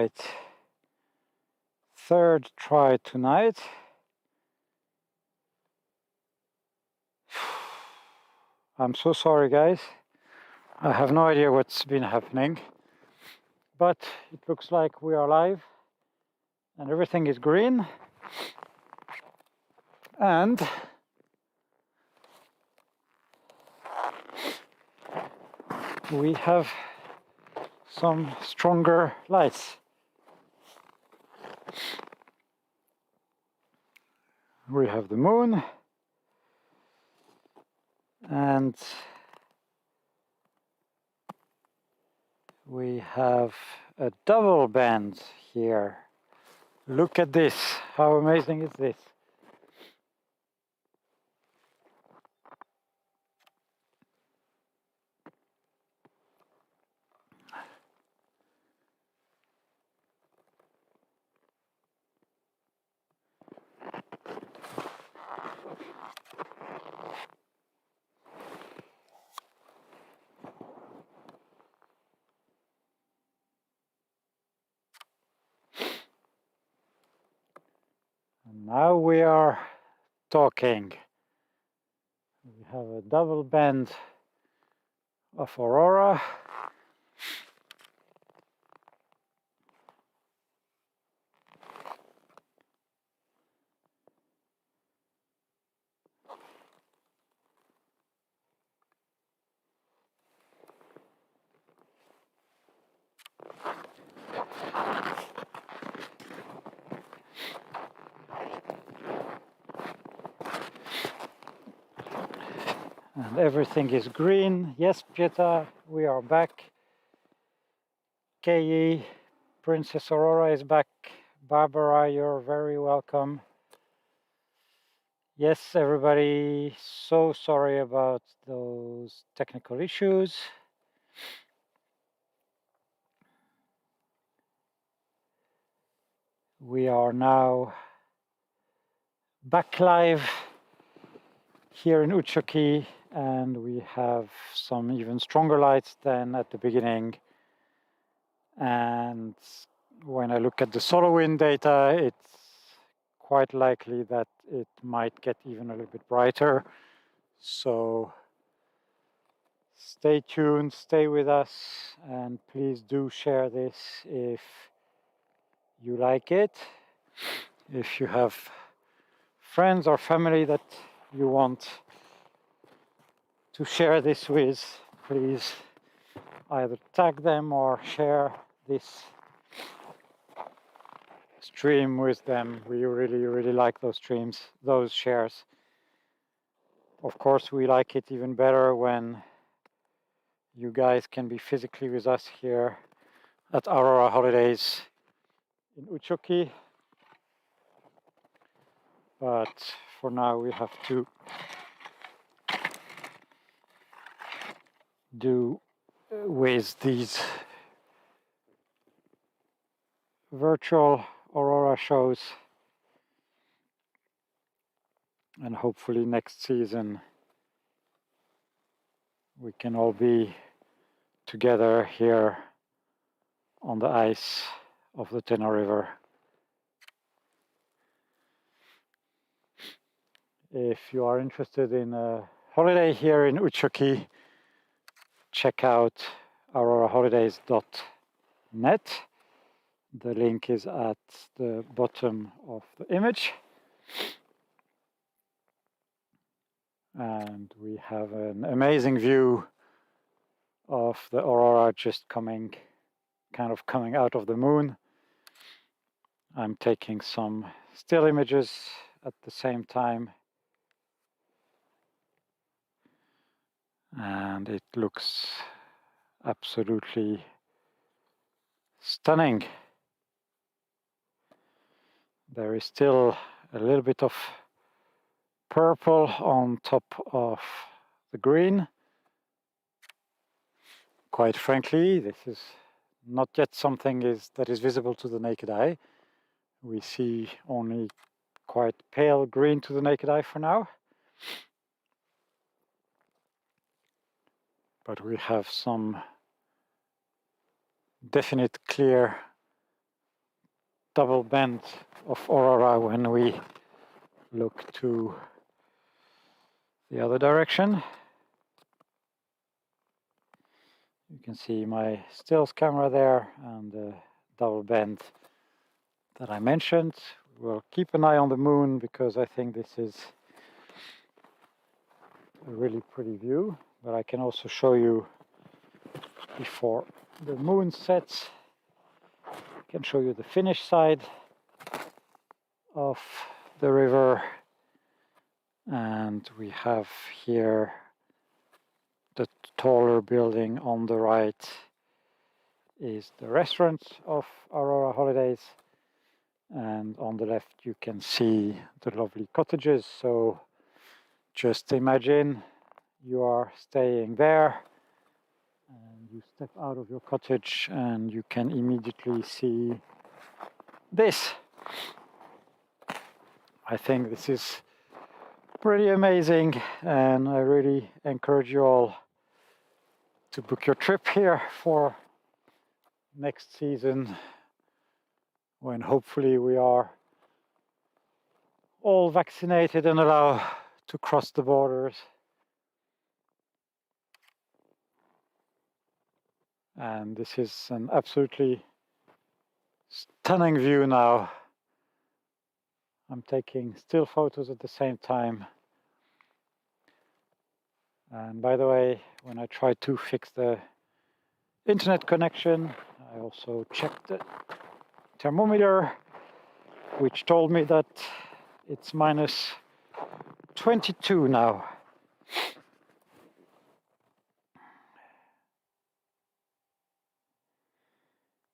right, third try tonight. I'm so sorry, guys. I have no idea what's been happening, but it looks like we are live and everything is green. And we have some stronger lights. We have the moon and we have a double band here. Look at this. How amazing is this? And now we are talking. We have a double band of Aurora. And everything is green. Yes, Pieta, we are back. KE, Princess Aurora is back. Barbara, you're very welcome. Yes, everybody, so sorry about those technical issues. We are now back live here in Utsjoki, and we have some even stronger lights than at the beginning. And when I look at the solar wind data, it's quite likely that it might get even a little bit brighter. So stay tuned, stay with us, and please do share this if you like it. If you have friends or family that you want to share this with, please either tag them or share this stream with them. We really like those streams, those shares. Of course, we like it even better when you guys can be physically with us here at Aurora Holidays in Utsjoki. But for now, we have to do with these virtual Aurora shows, and hopefully next season we can all be together here on the ice of the Teno River. If you are interested in a holiday here in Utsjoki, check out auroraholidays.net. The link is at the bottom of the image. And we have an amazing view of the Aurora just coming out of the moon. I'm taking some still images at the same time. And it looks absolutely stunning. There is still a little bit of purple on top of the green. Quite frankly, this is not yet something that is visible to the naked eye. We see only quite pale green to the naked eye for now. But we have some definite clear double bend of Aurora when we look to the other direction. You can see my stills camera there and the double bend that I mentioned. We'll keep an eye on the moon because I think this is a really pretty view, but I can also show you before the moon sets. I can show you the Finnish side of the river, and we have here the taller building on the right is the restaurant of Aurora Holidays, and on the left you can see the lovely cottages. So just imagine you are staying there and you step out of your cottage and you can immediately see this. I think this is pretty amazing, and I really encourage you all to book your trip here for next season, when hopefully we are all vaccinated and allowed to cross the borders. And this is an absolutely stunning view now. I'm taking still photos at the same time. And by the way, when I tried to fix the internet connection, I also checked the thermometer, which told me that it's minus 22 now.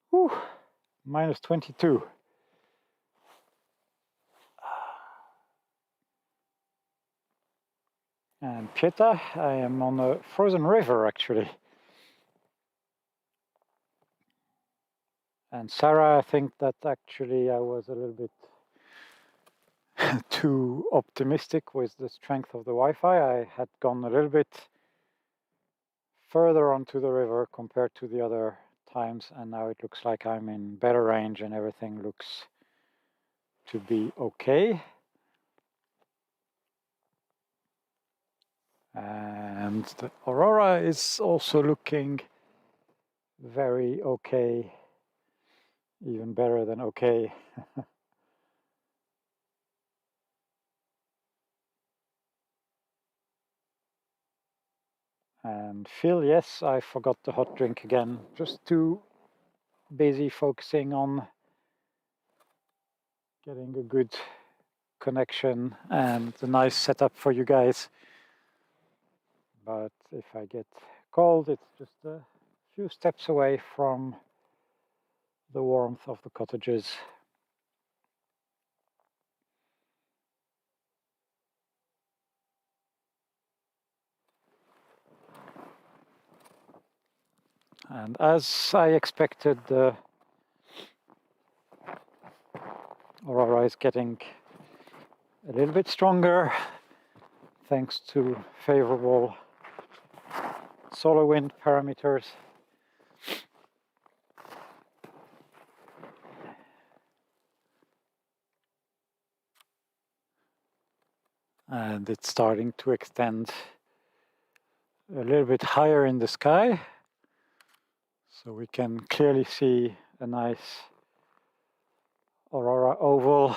Whew, minus 22. And Pieta, I am on a frozen river actually. And Sarah, I think that actually I was a little bit too optimistic with the strength of the Wi-Fi. I had gone a little bit further onto the river compared to the other times, and now it looks like I'm in better range and everything looks to be okay. And the Aurora is also looking very okay, even better than okay. And Phil, yes, I forgot the hot drink again. Just too busy focusing on getting a good connection and a nice setup for you guys. But if I get cold, it's just a few steps away from the warmth of the cottages. And as I expected, the Aurora is getting a little bit stronger thanks to favorable solar wind parameters. And it's starting to extend a little bit higher in the sky, so we can clearly see a nice Aurora oval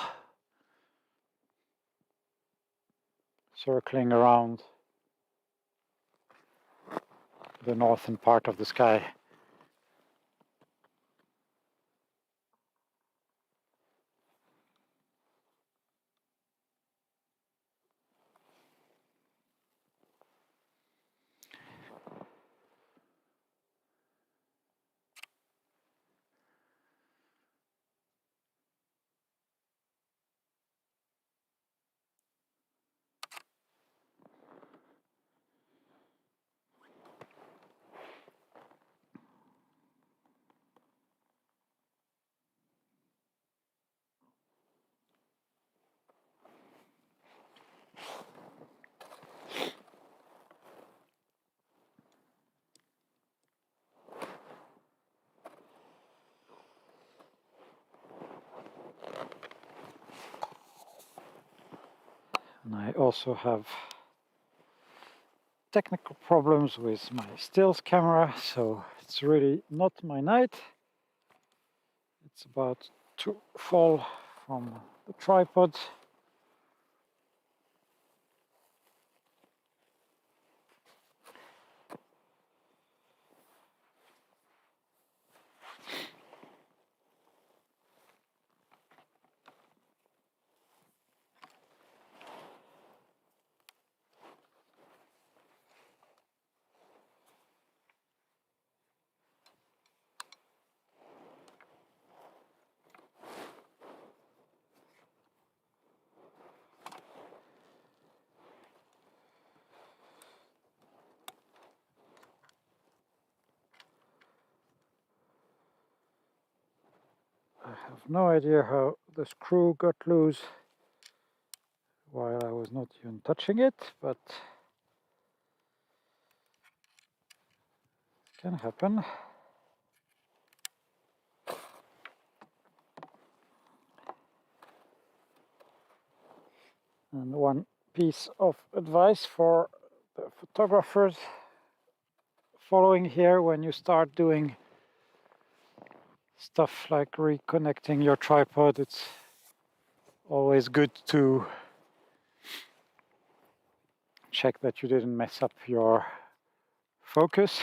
circling around the northern part of the sky. And I also have technical problems with my stills camera, so it's really not my night. It's about to fall from the tripod. I have no idea how the screw got loose while I was not even touching it, but it can happen. And one piece of advice for the photographers following here: when you start doing stuff like reconnecting your tripod, it's always good to check that you didn't mess up your focus.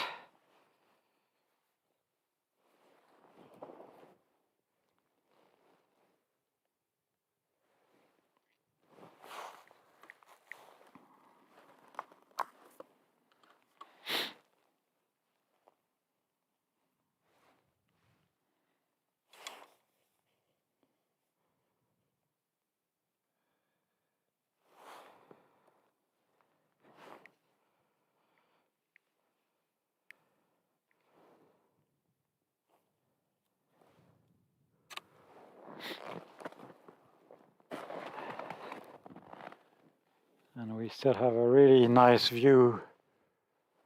And we still have a really nice view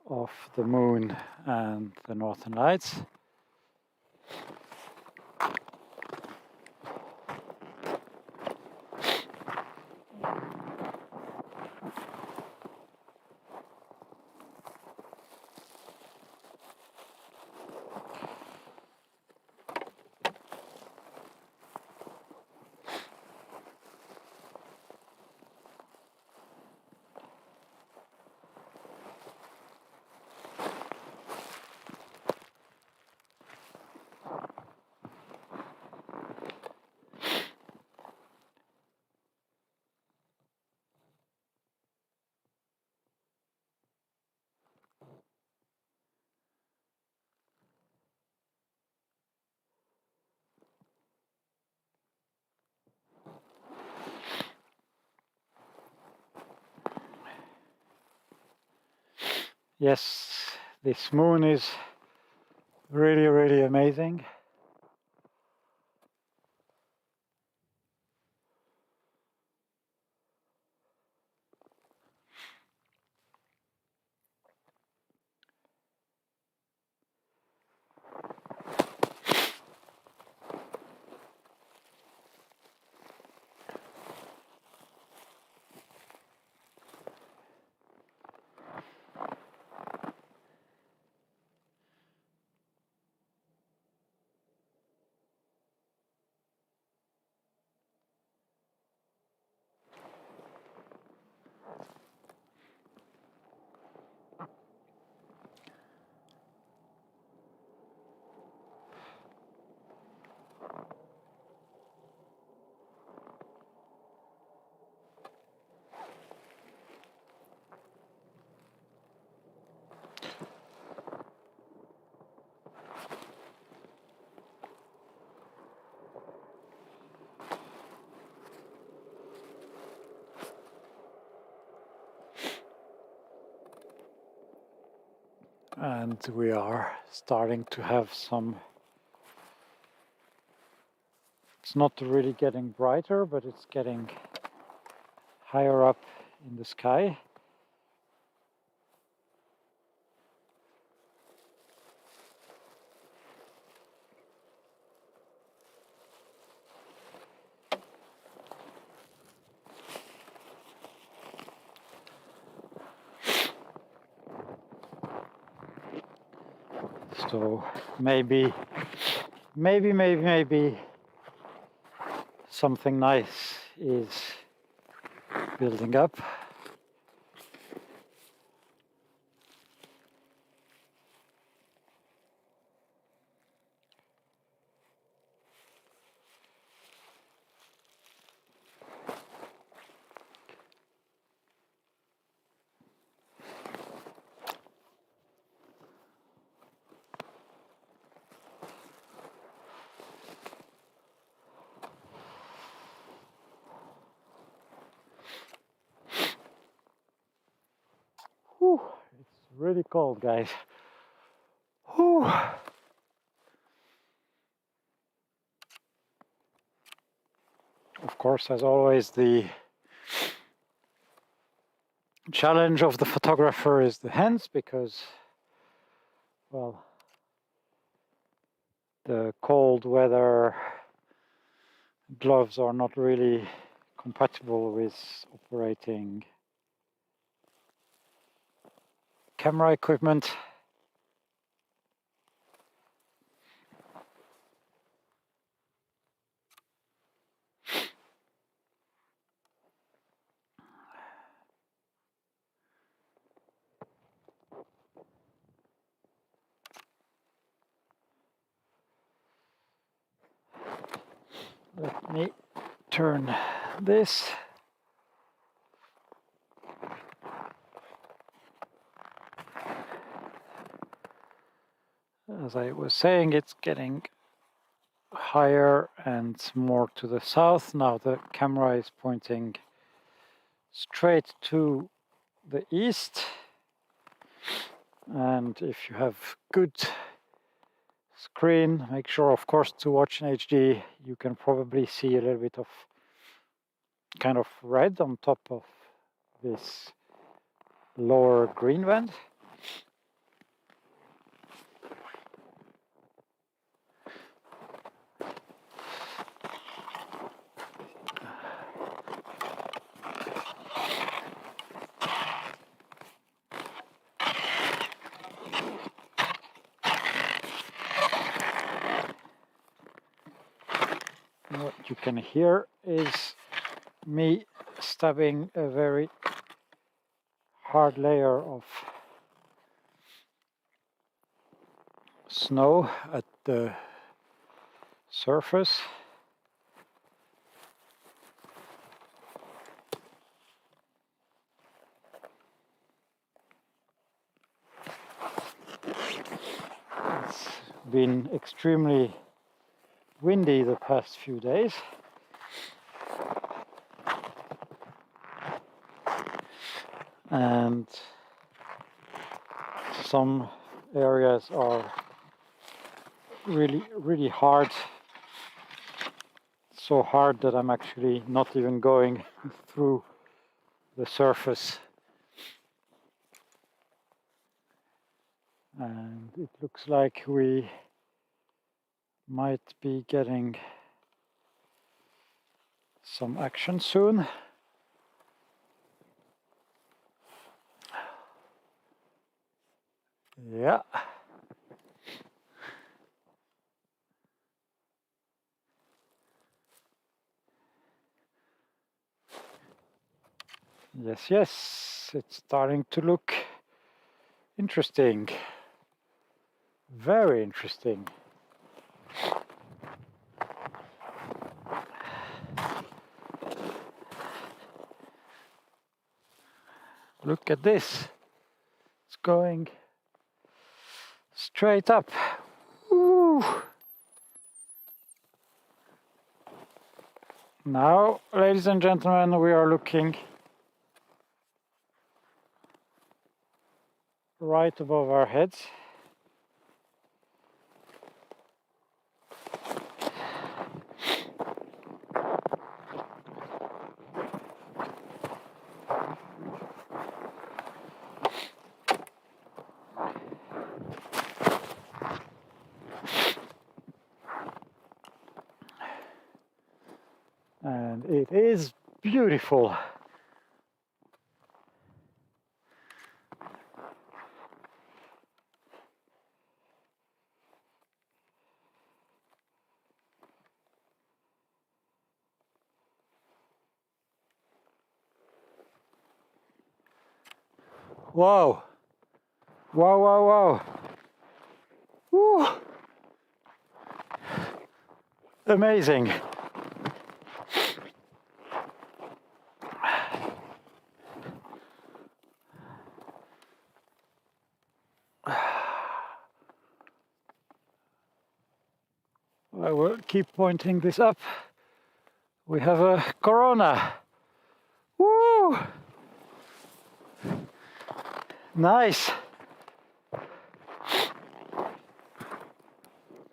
of the moon and the northern lights. Yes, this moon is really, really amazing. And we are starting to have some, it's not really getting brighter, but it's getting higher up in the sky. So maybe something nice is building up. Whew, it's really cold, guys. Whew. Of course, as always, the challenge of the photographer is the hands, because, well, the cold weather gloves are not really compatible with operating camera equipment. Let me turn this. As I was saying, it's getting higher and more to the south. Now the camera is pointing straight to the east. And if you have good screen, make sure of course to watch in HD. You can probably see a little bit of kind of red on top of this lower green band. What you can hear is me stabbing a very hard layer of snow at the surface. It's been extremely windy the past few days. And some areas are really hard. So hard that I'm actually not even going through the surface. And it looks like we might be getting some action soon. Yeah. Yes, it's starting to look interesting. Very interesting. Look at this. It's going straight up. Woo. Now, ladies and gentlemen, we are looking right above our heads. And it is beautiful. Wow. Wow, wow, wow. Woo. Amazing. I will keep pointing this up. We have a Corona. Woo! Nice.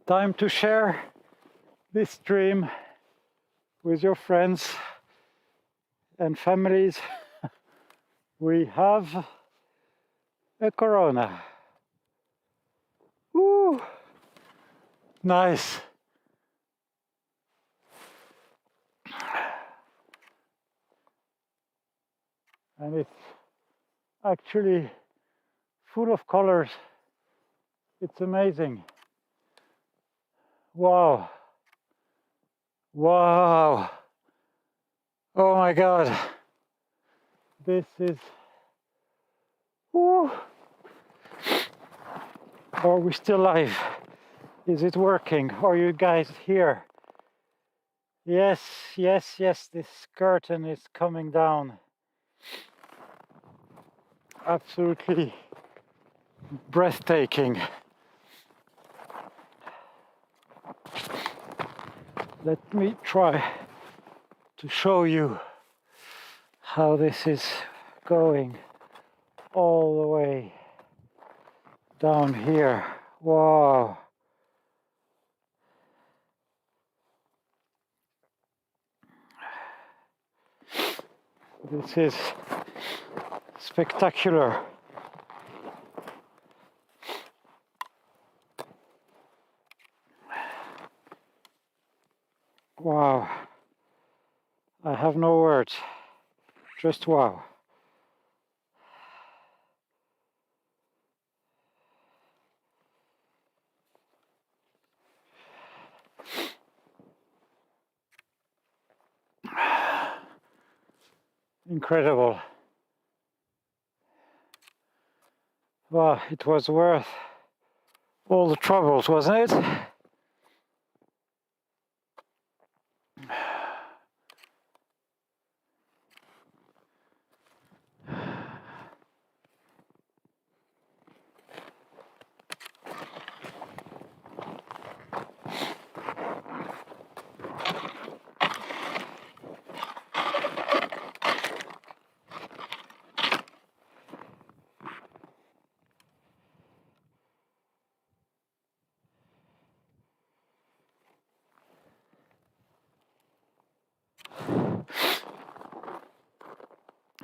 Time to share this stream with your friends and families. We have a Corona. Woo! Nice. And it's actually full of colors. It's amazing. Wow. Wow. Oh my God. This is... Woo. Are we still live? Is it working? Are you guys here? Yes, yes, yes, this curtain is coming down. Absolutely breathtaking. Let me try to show you how this is going all the way down here. Wow. This is spectacular. Wow. I have no words. Just wow. Incredible. Wow, it was worth all the troubles, wasn't it?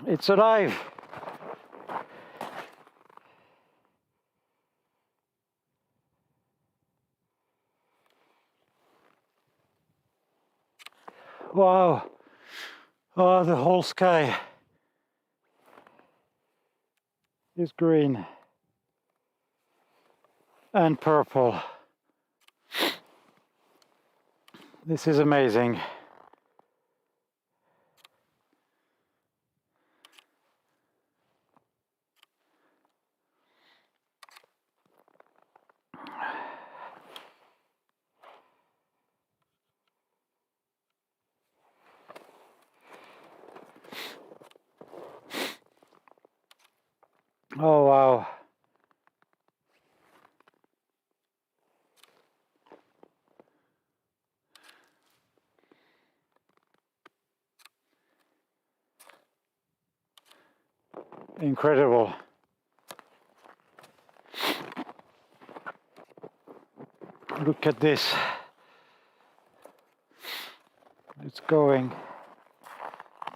It's alive. Wow. Oh, the whole sky is green and purple. This is amazing. Oh, wow. Incredible. Look at this. It's going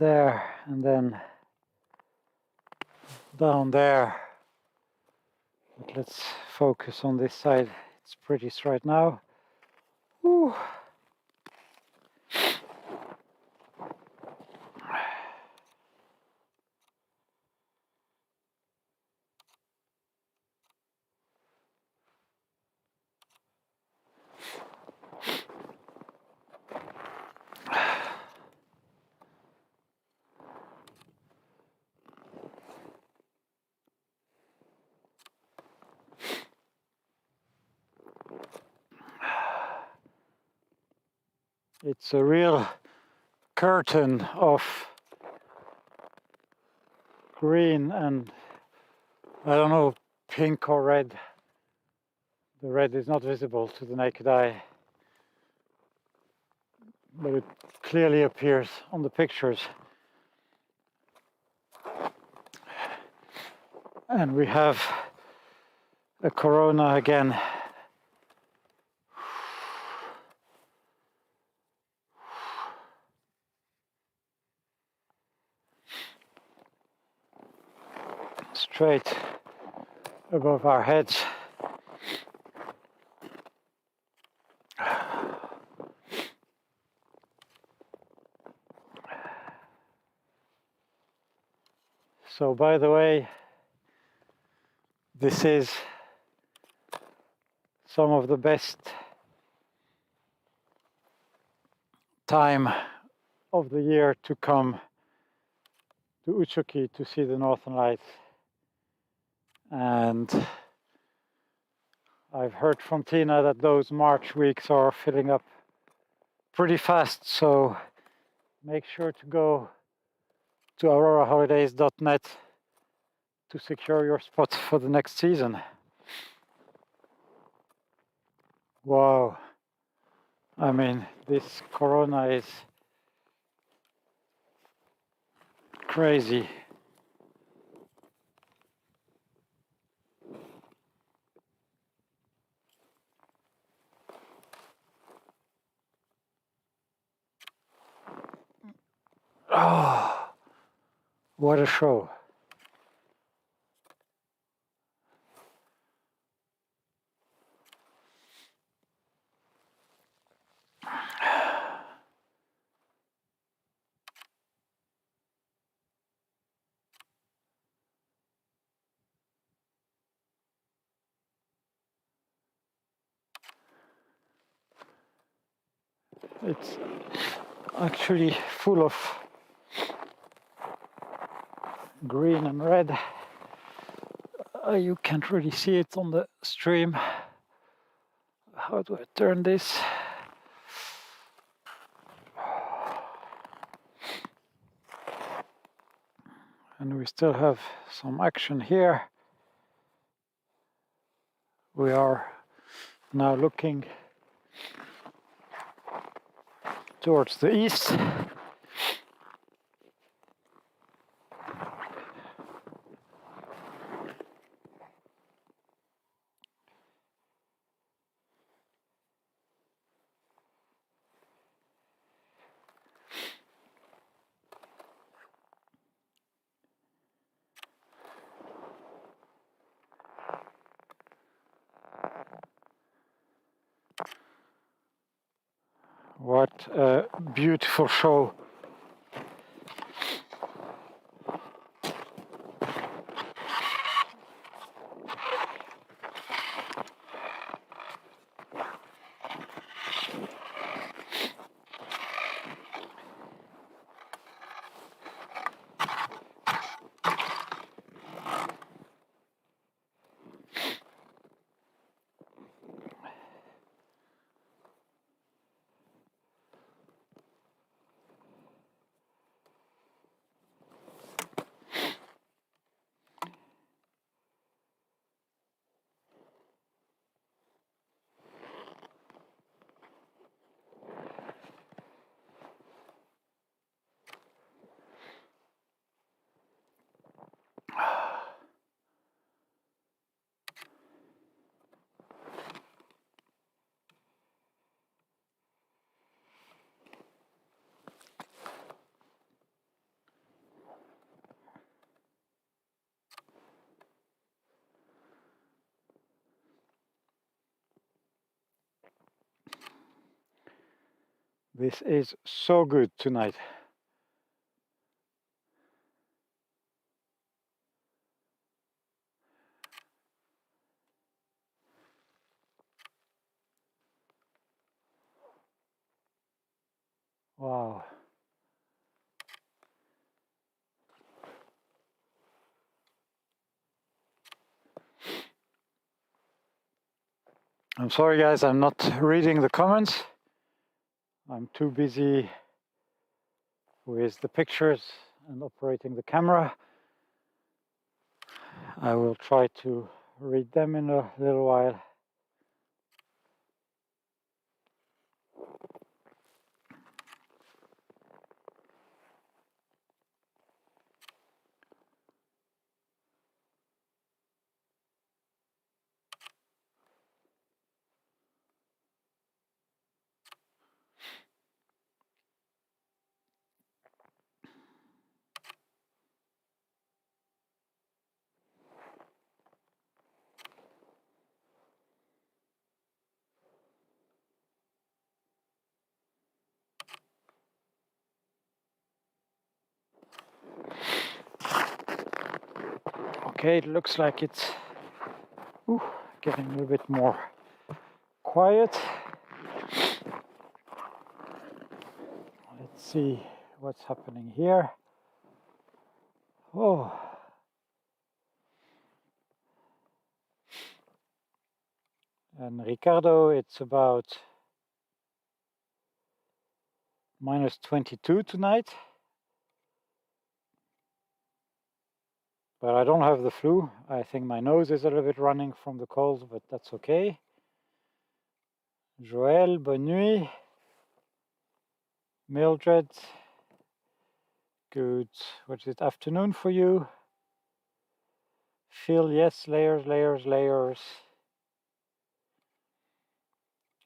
there and then down there. But let's focus on this side. It's prettiest right now. Woo. It's a real curtain of green and, I don't know, pink or red. The red is not visible to the naked eye, but it clearly appears on the pictures. And we have a corona again. Straight above our heads. So, by the way, this is some of the best time of the year to come to Utsjoki to see the Northern Lights. And I've heard from Tina that those March weeks are filling up pretty fast, so make sure to go to auroraholidays.net to secure your spot for the next season. Wow, I mean, this corona is crazy. Oh, what a show. It's actually full of green and red. You can't really see it on the stream. How do I turn this? And we still have some action here. We are now looking towards the east. What a beautiful show. This is so good tonight. Wow. I'm sorry guys, I'm not reading the comments. I'm too busy with the pictures and operating the camera. I will try to read them in a little while. Okay, it looks like it's getting a little bit more quiet. Let's see what's happening here. Oh, and Ricardo, it's about -22 tonight. But I don't have the flu. I think my nose is a little bit running from the cold, but that's okay. Joël, bonne nuit. Mildred, good, what is it, afternoon for you? Phil, yes, layers, layers, layers.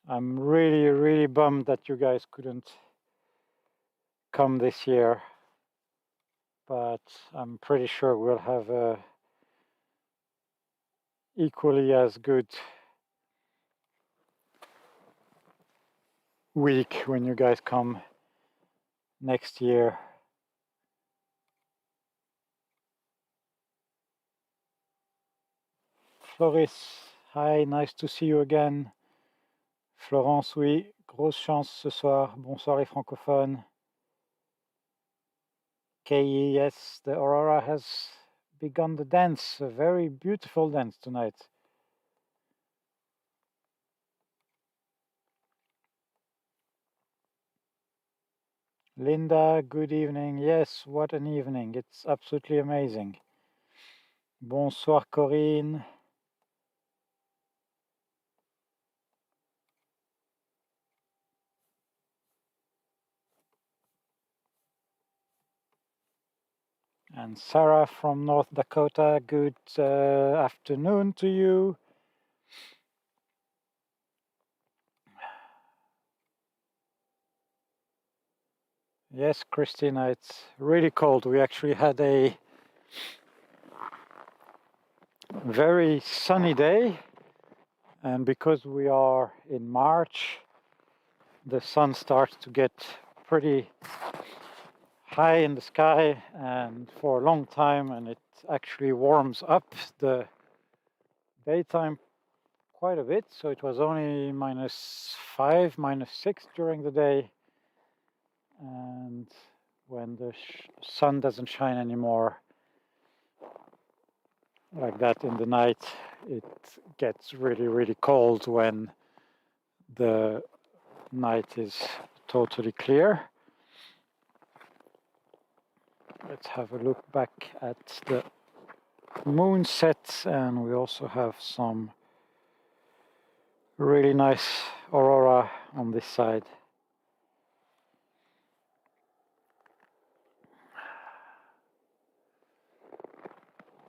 I'm really, really bummed that you guys couldn't come this year. But I'm pretty sure we'll have a equally as good week when you guys come next year. Floris, hi, nice to see you again. Florence, oui, grosse chance ce soir. Bonsoir les francophones. Kei, yes, the Aurora has begun the dance. A very beautiful dance tonight. Linda, good evening. Yes, what an evening. It's absolutely amazing. Bonsoir Corinne. And Sarah from North Dakota, good afternoon to you. Yes, Christina, it's really cold. We actually had a very sunny day, and because we are in March, the sun starts to get pretty high in the sky and for a long time, and it actually warms up the daytime quite a bit. So it was only -5, -6 during the day, and when the sun doesn't shine anymore like that in the night, it gets really, really cold when the night is totally clear. Let's have a look back at the moon set, and we also have some really nice aurora on this side.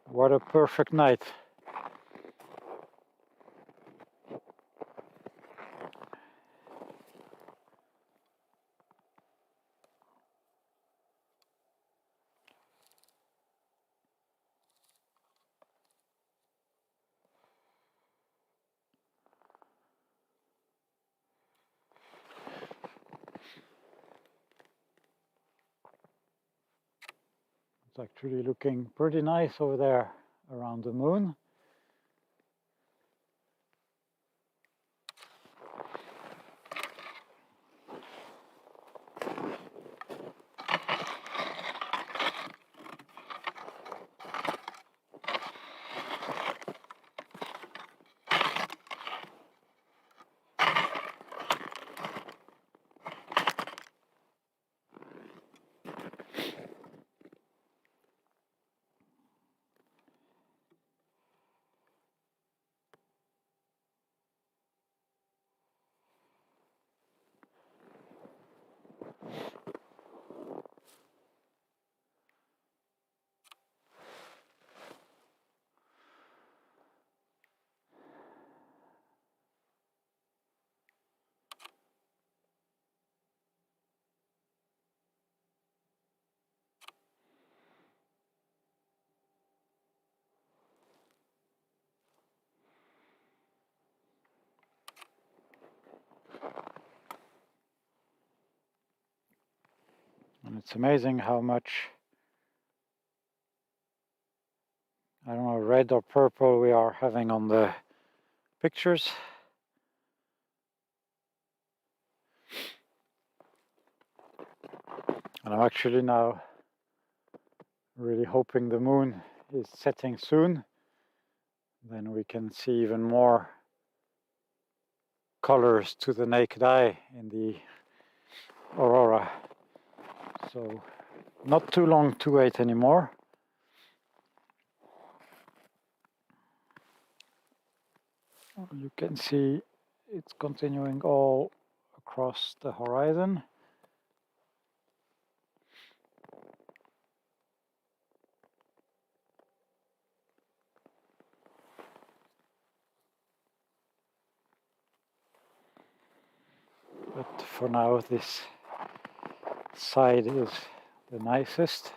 What a perfect night. It's actually looking pretty nice over there around the moon. It's amazing how much, I don't know, red or purple we are having on the pictures. And I'm actually now really hoping the moon is setting soon. Then we can see even more colors to the naked eye in the aurora. So not too long to wait anymore. You can see it's continuing all across the horizon. But for now, this side is the nicest.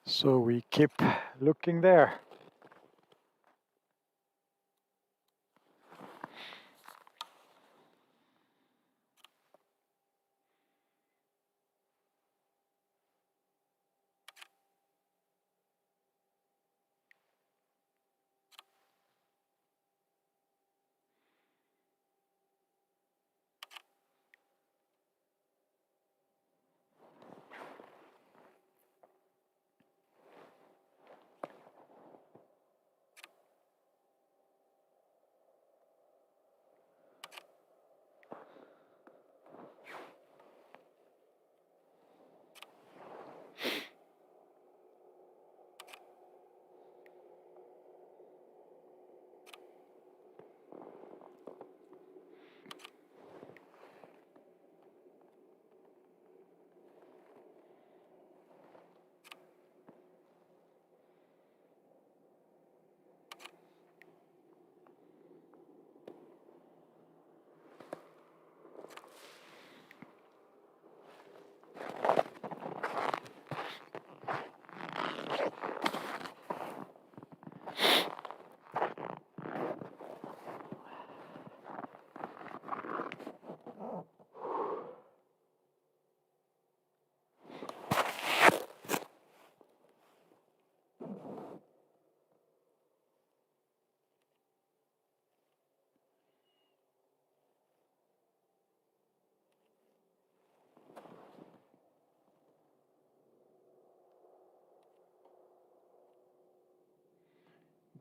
So we keep looking there.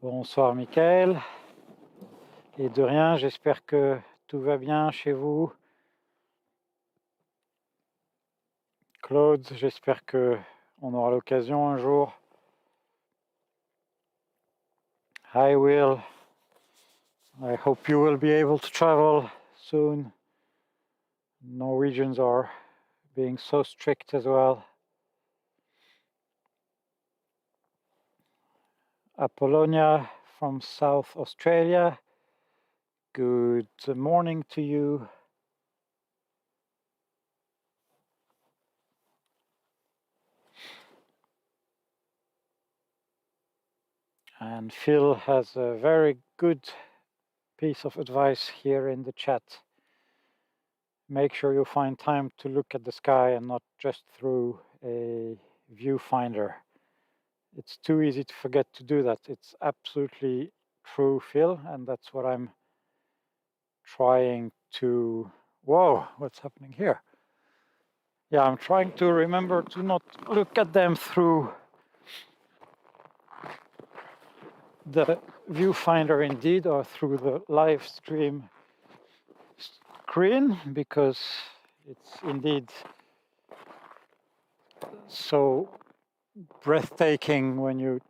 Bonsoir Michael. Et de rien, j'espère que tout va bien chez vous. Claude, j'espère que on aura l'occasion un jour. Hi Will, I hope you will be able to travel soon. Norwegians are being so strict as well. Apollonia from South Australia, good morning to you. And Phil has a very good piece of advice here in the chat. Make sure you find time to look at the sky and not just through a viewfinder. It's too easy to forget to do that. It's absolutely true, Phil, and that's what I'm trying to... Whoa, what's happening here? Yeah, I'm trying to remember to not look at them through the viewfinder indeed, or through the live stream screen, because it's indeed so breathtaking when you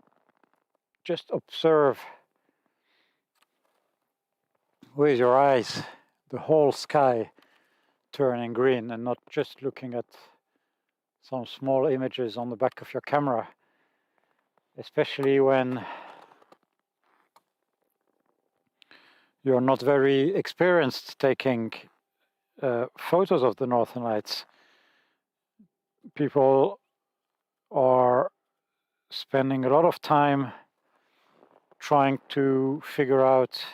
just observe with your eyes the whole sky turning green and not just looking at some small images on the back of your camera, especially when you're not very experienced taking photos of the Northern Lights. People are spending a lot of time trying to figure out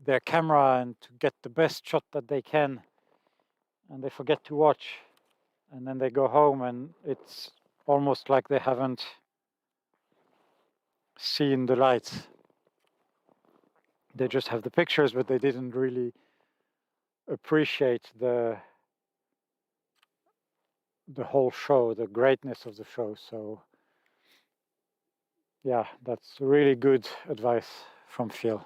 their camera and to get the best shot that they can, and they forget to watch, and then they go home and it's almost like they haven't seen the lights. They just have the pictures, but they didn't really appreciate the whole show, the greatness of the show. So yeah, that's really good advice from Phil.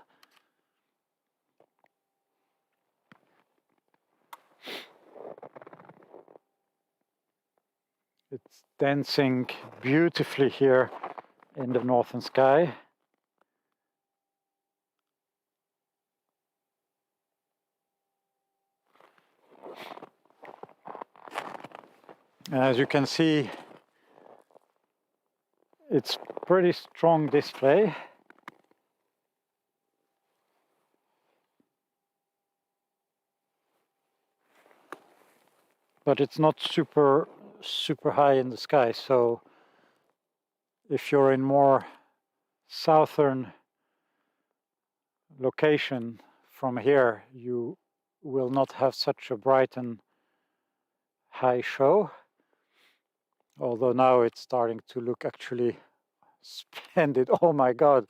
It's dancing beautifully here in the northern sky. And as you can see, it's pretty strong display. But it's not super high in the sky, so if you're in more southern location from here, you will not have such a bright and high show, although now it's starting to look actually splendid. Oh my god.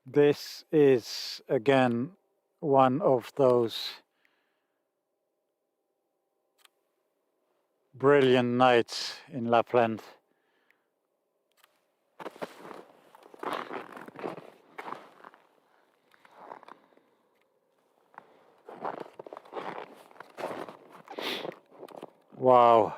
This is again one of those brilliant nights in Lapland. Wow.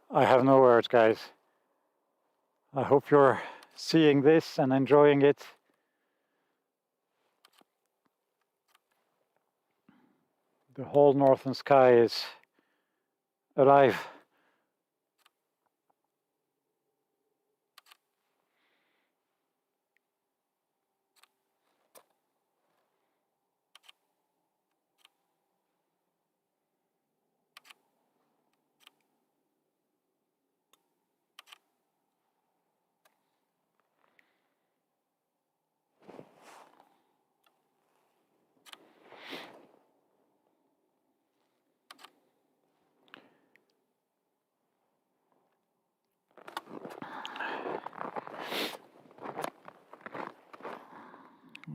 I have no words, guys. I hope you're seeing this and enjoying it. The whole northern sky is alive.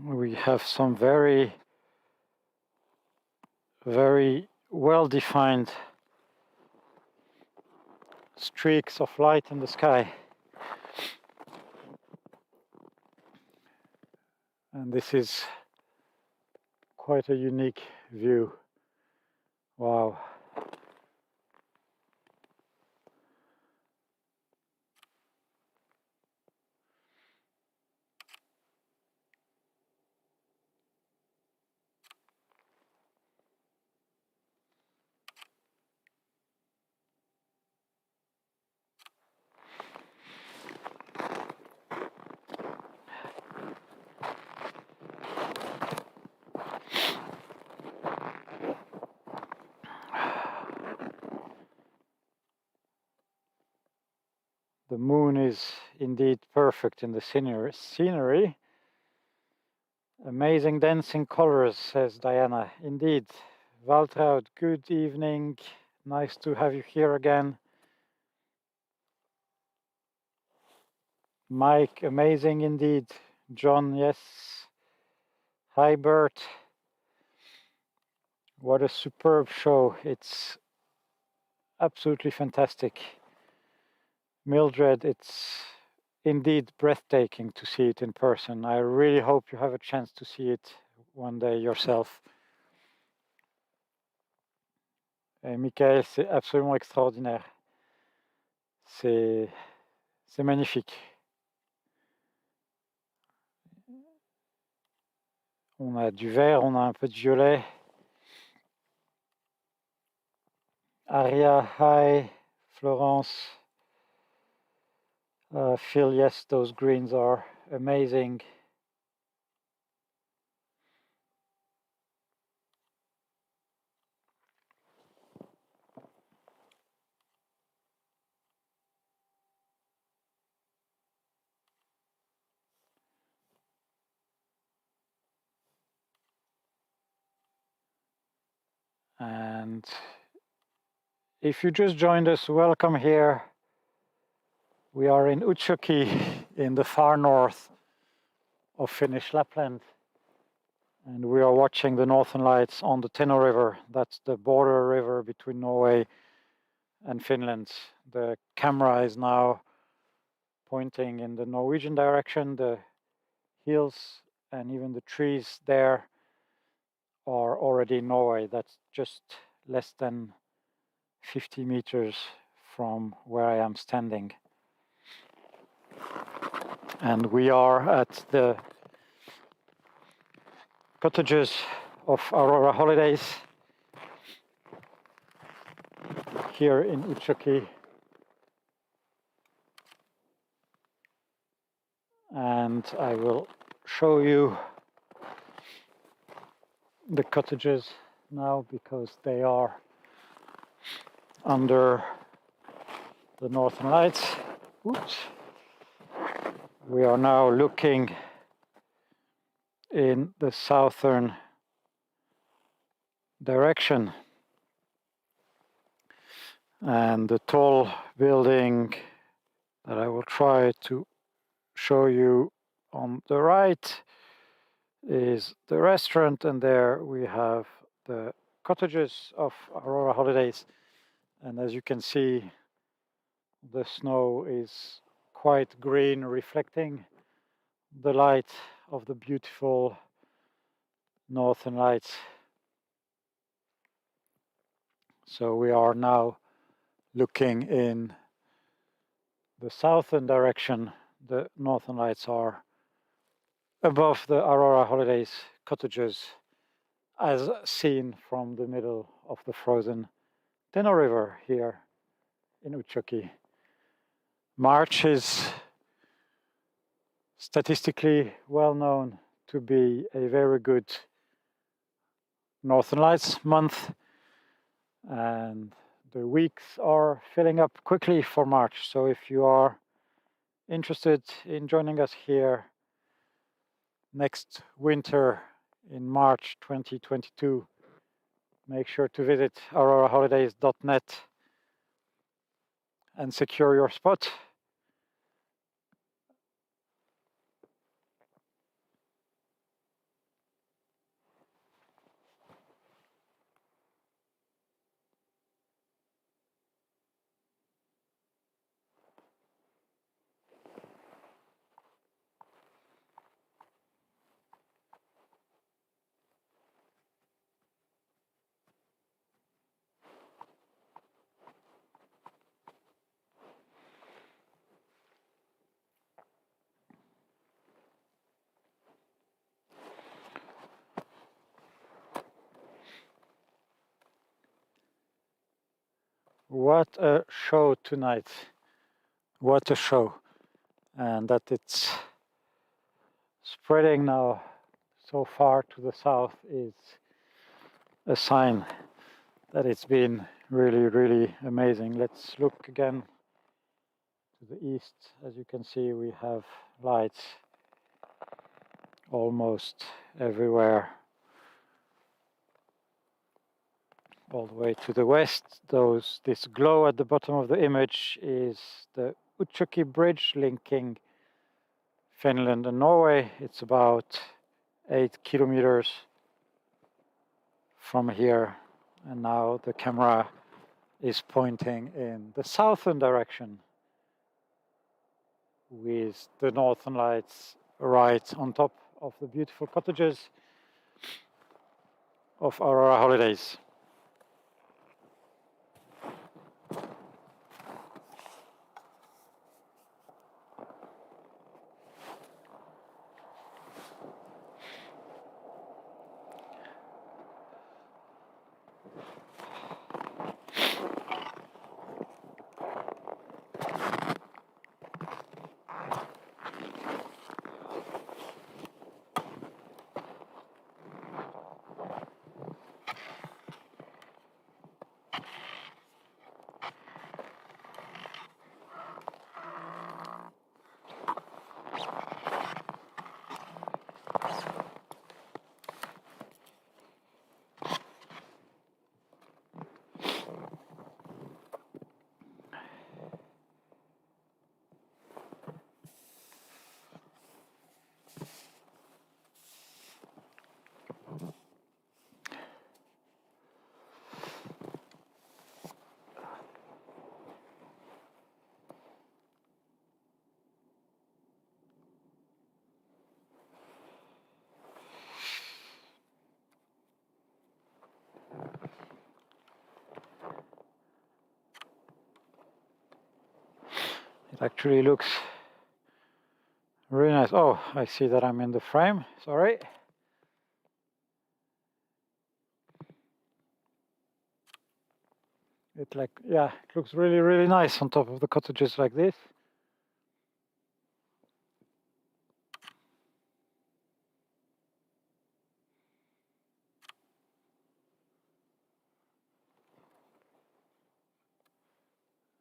We have some very well-defined streaks of light in the sky. And this is quite a unique view. Wow. The moon is indeed perfect in the scenery. Amazing dancing colors, says Diana. Indeed. Waltraud, good evening. Nice to have you here again. Mike, amazing indeed. John, yes. Hi, Bert. What a superb show. It's absolutely fantastic. Mildred, it's indeed breathtaking to see it in person. I really hope you have a chance to see it one day yourself. Et Michael, c'est absolument extraordinaire. C'est magnifique. On a du vert, on a un peu de violet. Aria, hi, Florence. Phil, yes, those greens are amazing. And if you just joined us, welcome here. We are in Utsjoki in the far north of Finnish Lapland. And we are watching the Northern Lights on the Teno River. That's the border river between Norway and Finland. The camera is now pointing in the Norwegian direction. The hills and even the trees there are already in Norway. That's just less than 50 meters from where I am standing. And we are at the cottages of Aurora Holidays here in Utsjoki. And I will show you the cottages now because they are under the Northern Lights. Oops. We are now looking in the southern direction, and the tall building that I will try to show you on the right is the restaurant, and there we have the cottages of Aurora Holidays. And as you can see, the snow is quite green, reflecting the light of the beautiful Northern Lights. So we are now looking in the southern direction. The Northern Lights are above the Aurora Holidays cottages, as seen from the middle of the frozen Teno River here in Utsjoki. March is statistically well known to be a very good Northern Lights month, and the weeks are filling up quickly for March. So if you are interested in joining us here next winter in March 2022, make sure to visit auroraholidays.net and secure your spot. What a show tonight. What a show. And that it's spreading now so far to the south is a sign that it's been really, really amazing. Let's look again to the east. As you can see, we have lights almost everywhere. All the way to the west, this glow at the bottom of the image is the Utsjoki bridge linking Finland and Norway. It's about 8 kilometers from here, and now the camera is pointing in the southern direction with the Northern Lights right on top of the beautiful cottages of Aurora Holidays. It actually looks really nice. Oh, I see that I'm in the frame, sorry. It looks really, really nice on top of the cottages like this.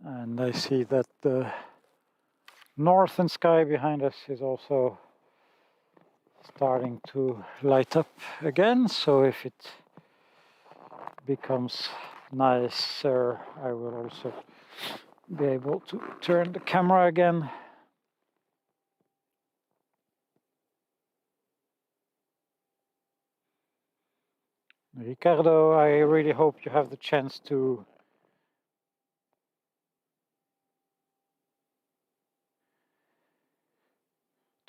And I see that the northern sky behind us is also starting to light up again. So if it becomes nicer, I will also be able to turn the camera again. Ricardo, I really hope you have the chance to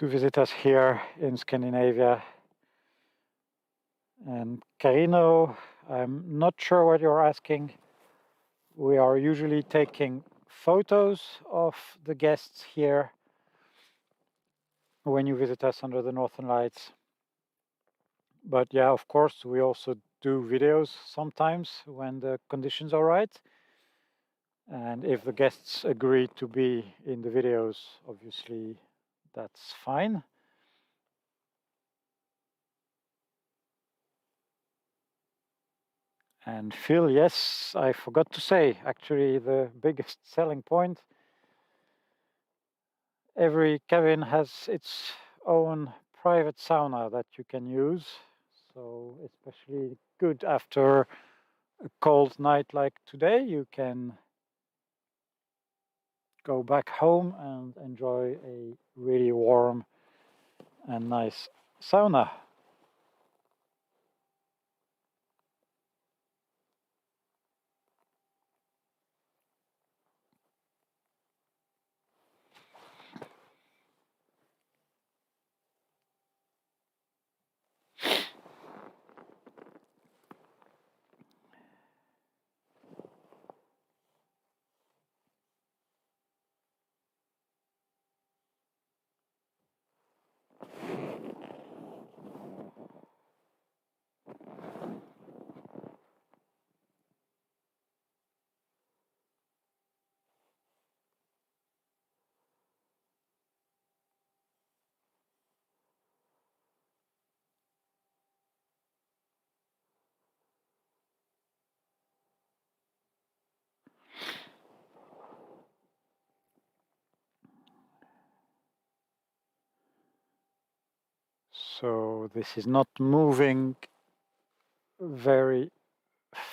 visit us here in Scandinavia. And Carino, I'm not sure what you're asking. We are usually taking photos of the guests here when you visit us under the Northern Lights. But yeah, of course, we also do videos sometimes when the conditions are right. And if the guests agree to be in the videos, obviously that's fine. And Phil, yes, I forgot to say, actually the biggest selling point, every cabin has its own private sauna that you can use. So especially good after a cold night like today, you can go back home and enjoy a really warm and nice sauna. So this is not moving very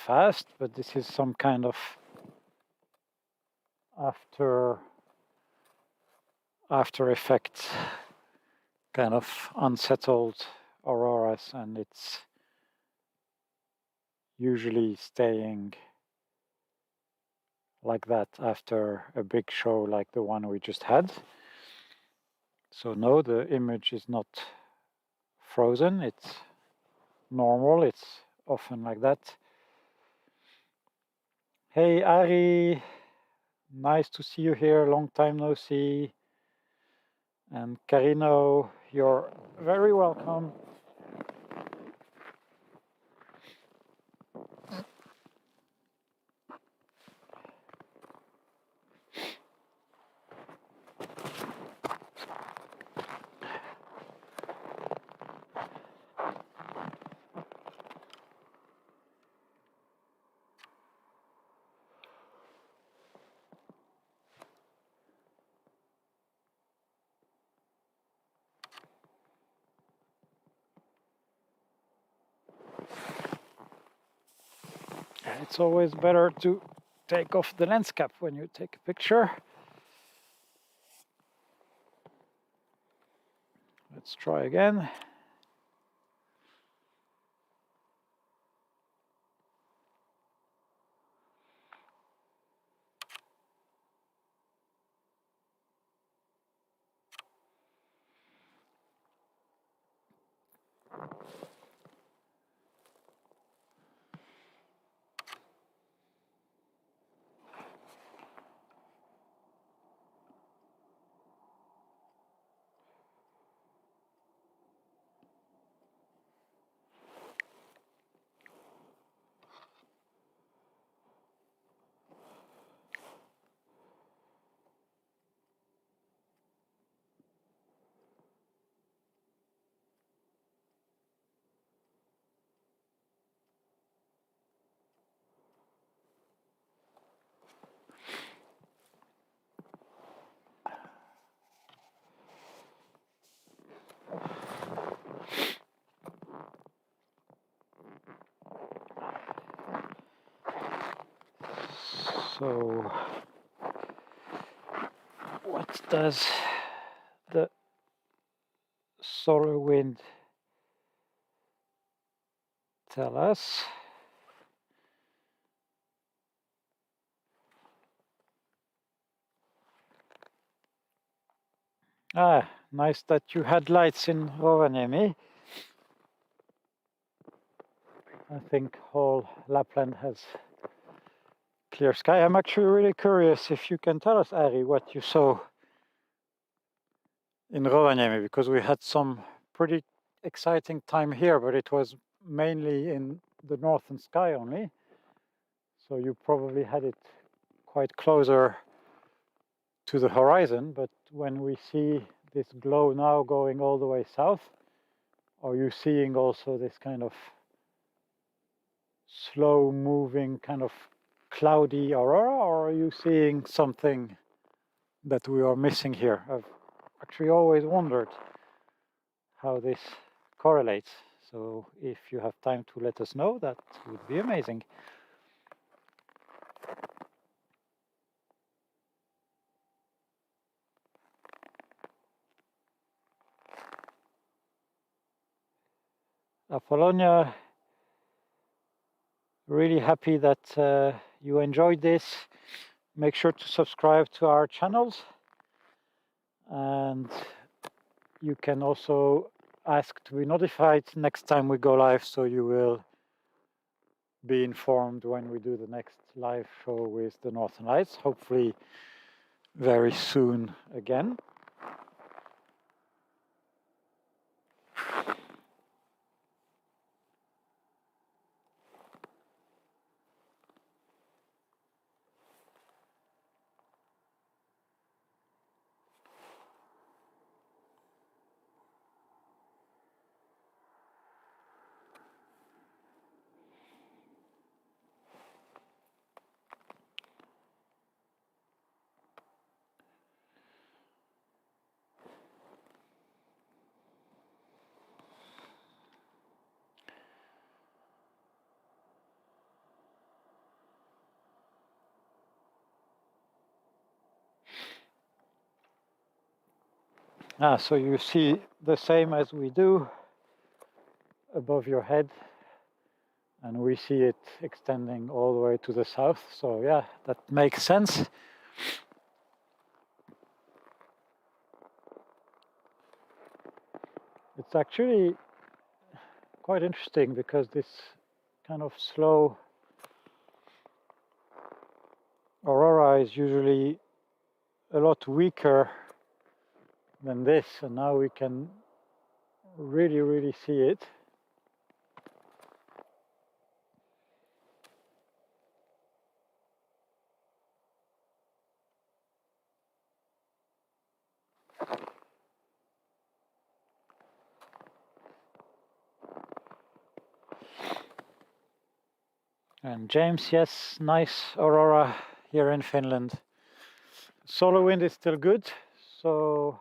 fast, but this is some kind of after effect, kind of unsettled auroras, and it's usually staying like that after a big show like the one we just had. So no, the image is not frozen, it's normal, it's often like that. Hey Ari, nice to see you here, long time no see. And Carino, you're very welcome. it's always better to take off the lens cap when you take a picture. Let's try again. So, what does the solar wind tell us? Ah, nice that you had lights in Rovaniemi. I think whole Lapland has clear sky. I'm actually really curious if you can tell us, Ari, what you saw in Rovaniemi, because we had some pretty exciting time here, but it was mainly in the northern sky only. So you probably had it quite closer to the horizon, but when we see this glow now going all the way south, are you seeing also this kind of slow moving kind of cloudy aurora, or are you seeing something that we are missing here? I've actually always wondered how this correlates. So if you have time to let us know, that would be amazing. Apollonia, really happy that you enjoyed this. Make sure to subscribe to our channels, and you can also ask to be notified next time we go live, so you will be informed when we do the next live show with the Northern Lights, hopefully very soon again. So you see the same as we do above your head, and we see it extending all the way to the south. So yeah, that makes sense. It's actually quite interesting because this kind of slow aurora is usually a lot weaker than this, and now we can really see it. And James, yes, nice aurora here in Finland. Solar wind is still good, so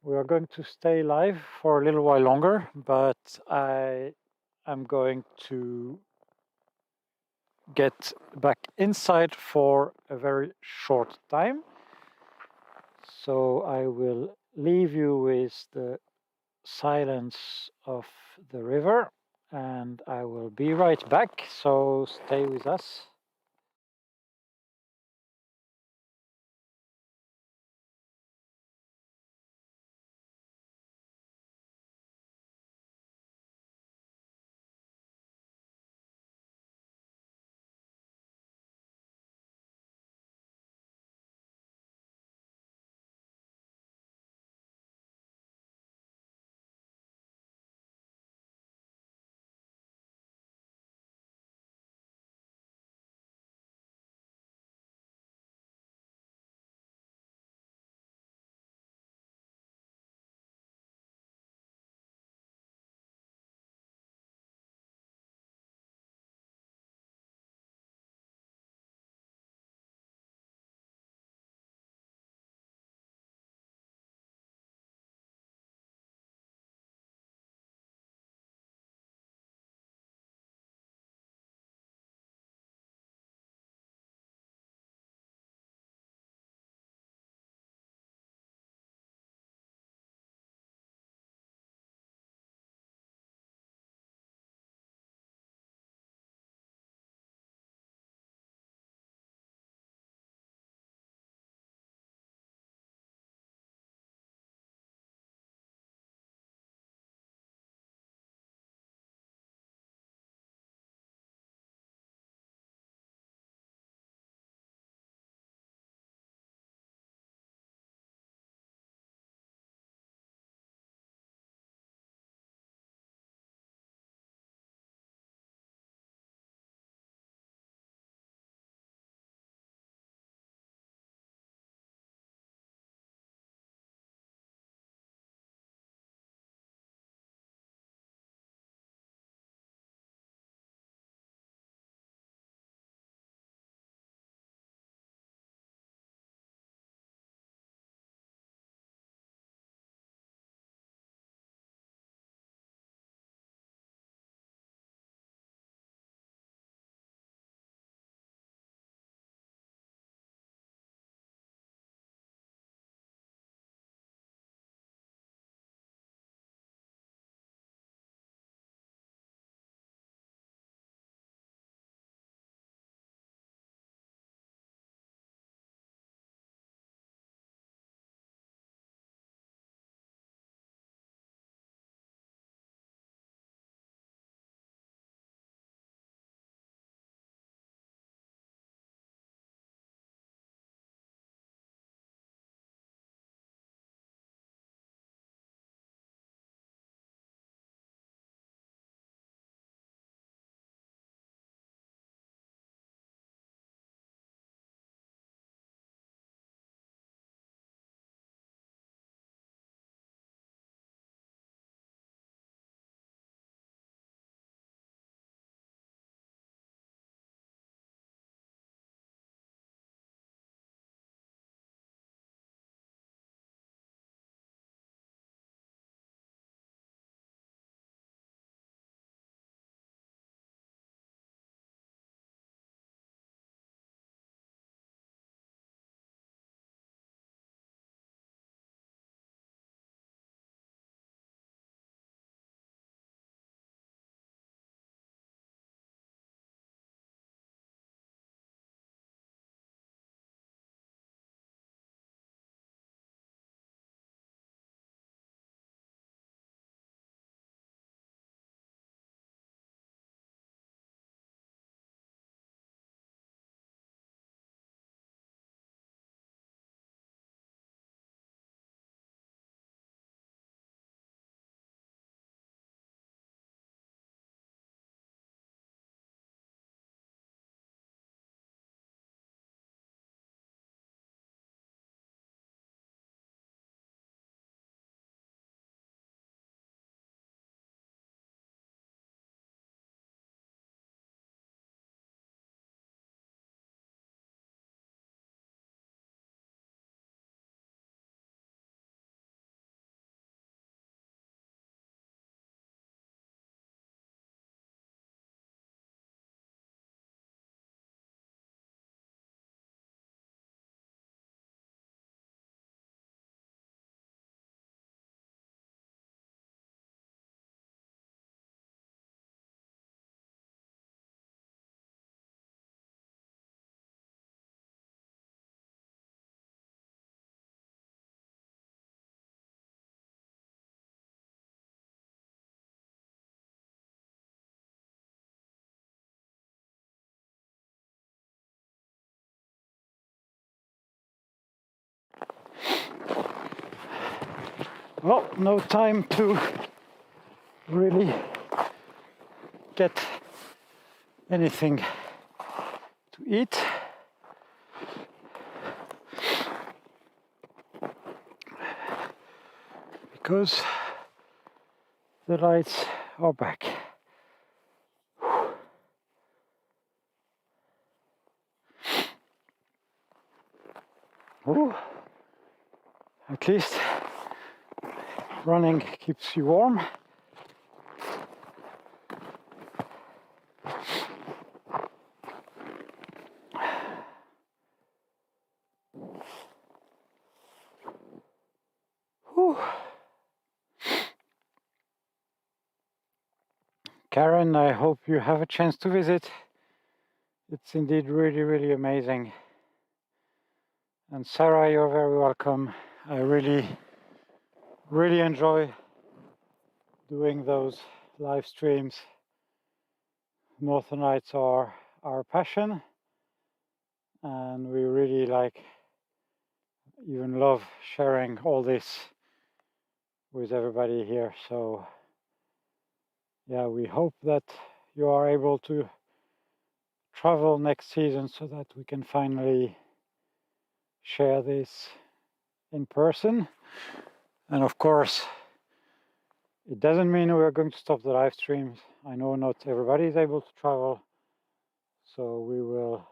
we are going to stay live for a little while longer, but I am going to get back inside for a very short time. So I will leave you with the silence of the river, and I will be right back, so stay with us. Well, no time to really get anything to eat. Because the lights are back. Ooh. At least running keeps you warm. Whew. Karen, I hope you have a chance to visit. It's indeed really, really amazing. And Sarah, you're very welcome. I really enjoy doing those live streams. Northern Lights are our passion, and we really even love sharing all this with everybody here. So yeah, we hope that you are able to travel next season so that we can finally share this in person. And of course, it doesn't mean we're going to stop the live streams. I know not everybody is able to travel, so we will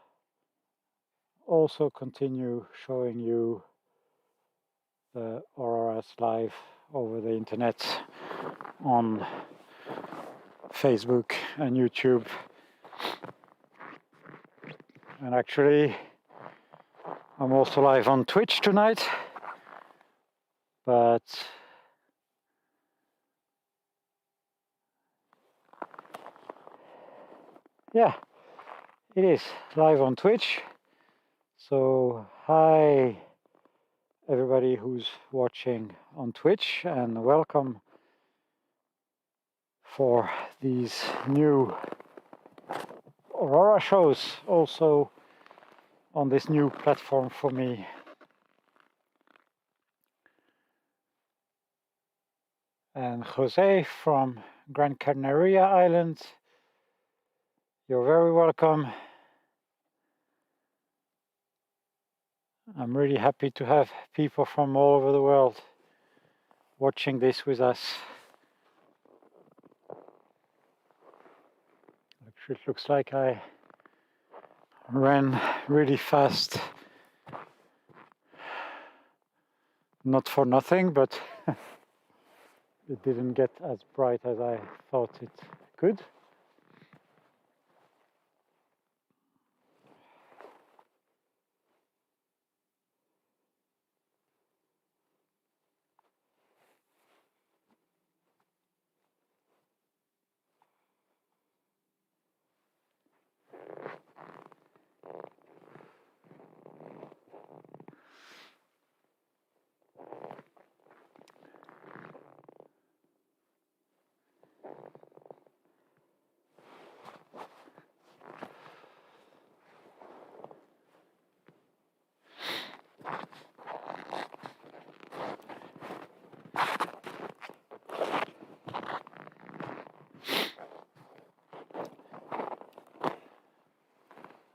also continue showing you the auroras live over the internet on Facebook and YouTube. And actually, I'm also live on Twitch tonight, but yeah, it is live on Twitch. So hi everybody who's watching on Twitch, and welcome for these new Aurora shows also on this new platform for me. And Jose from Gran Canaria Islands, you're very welcome. I'm really happy to have people from all over the world watching this with us. It looks like I ran really fast. Not for nothing, but it didn't get as bright as I thought it could.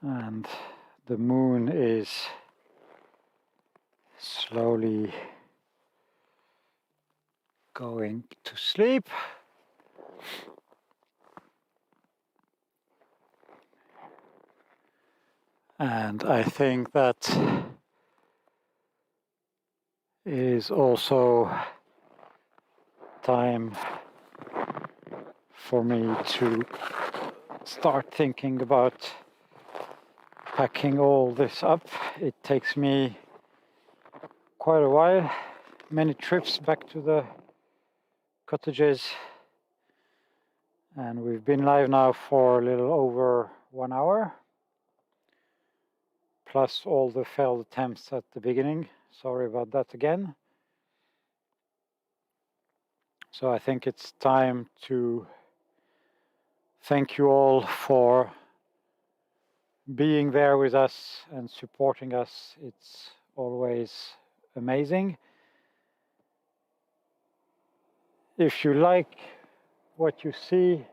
And the moon is slowly going to sleep. And I think that it is also time for me to start thinking about packing all this up. It takes me quite a while, many trips back to the cottages, and we've been live now for a little over 1 hour, plus all the failed attempts at the beginning. Sorry about that again. So I think it's time to thank you all for being there with us and supporting us. It's always amazing. If you like what you see,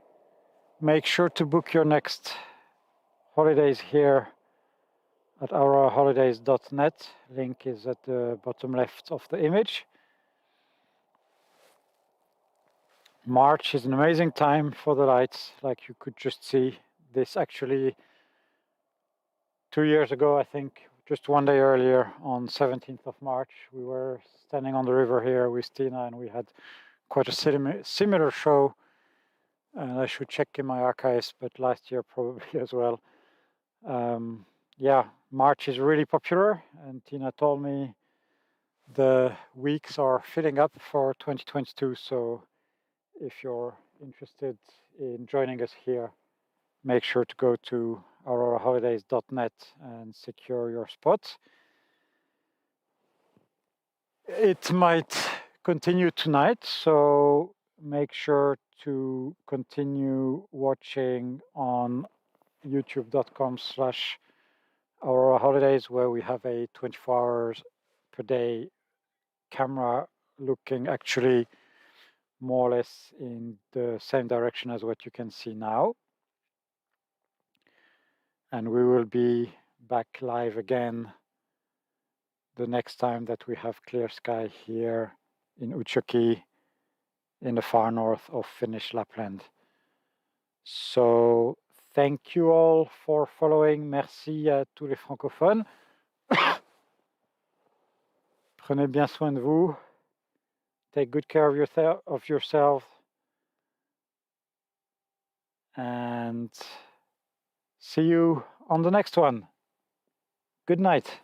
make sure to book your next holidays here at auroraholidays.net. Link is at the bottom left of the image. March is an amazing time for the lights, like you could just see. This actually 2 years ago, I think, just one day earlier, on 17th of March, we were standing on the river here with Tina, and we had quite a similar show. And I should check in my archives, but last year probably as well. Yeah, March is really popular, and Tina told me the weeks are filling up for 2022, so if you're interested in joining us here, make sure to go to auroraholidays.net and secure your spot. It might continue tonight, so make sure to continue watching on youtube.com/auroraholidays, where we have a 24 hours per day camera looking actually more or less in the same direction as what you can see now. And we will be back live again the next time that we have clear sky here in Utsjoki, in the far north of Finnish Lapland. So thank you all for following. Merci à tous les francophones. Prenez bien soin de vous. Take good care of yourself. And see you on the next one. Good night.